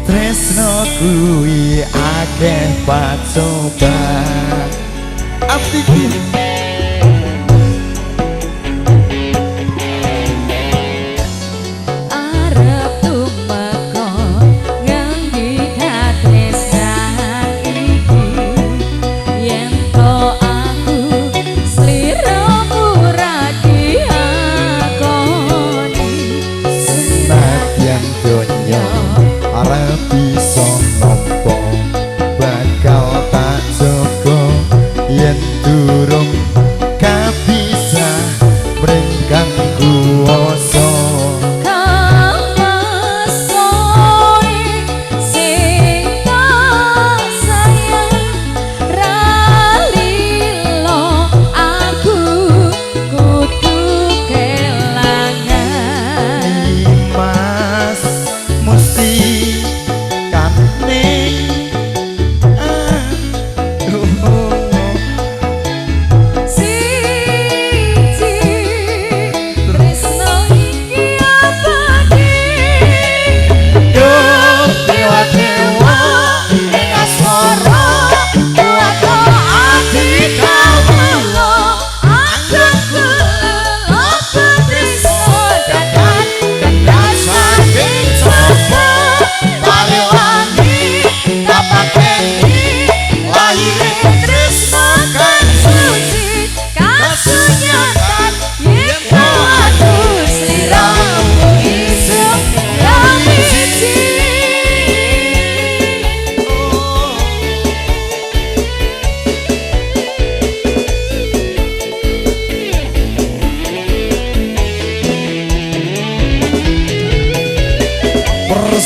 tresno kuwi akeh pacoban atiku bisa nampa bakal tak jaga yen durung kabisa mrengkang kuwasa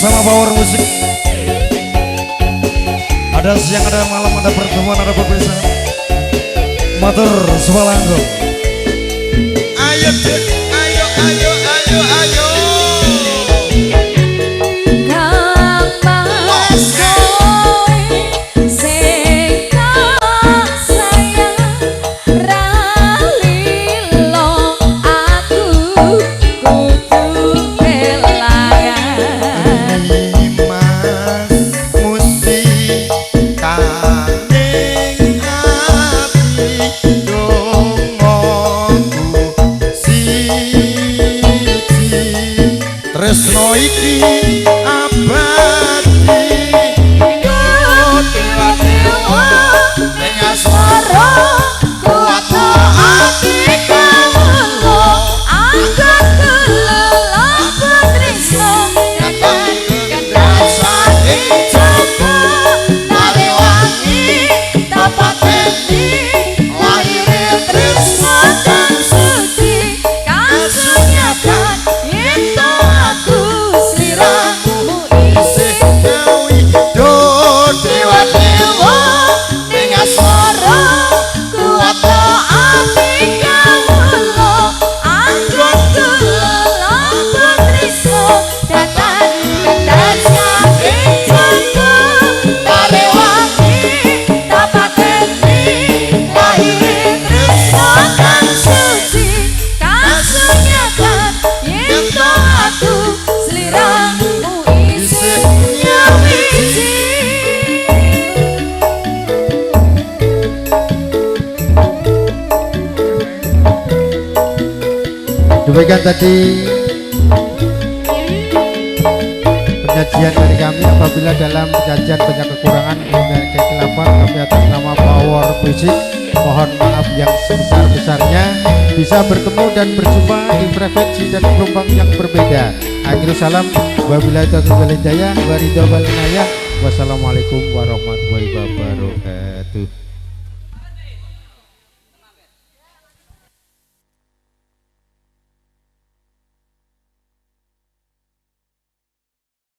bersama Power Musik. Ada siang, ada malam, ada pertemuan, ada perpisahan. Matur Swalanggo. Ayo dek, ayo, ayo, ayo, ayo. Tresno iki abadi dewa ning asmara kuat ati kawula angkat kelelapan tresno datang kendasane coba nale wangi tapateni lahire tresno kang suci kasunyatan yen demikian tadi penyajian dari kami. Apabila dalam penyajian banyak kekurangan dan kekeliruan, kami atas nama Power Music mohon maaf yang sebesar-besarnya. Bisa bertemu dan berjumpa di frekuensi dan gelombang yang berbeda. Akhirul salam, wabillahi taufiq wal hidayah, waridho wal inayah. Wassalamualaikum warahmatullahi wabarakatuh.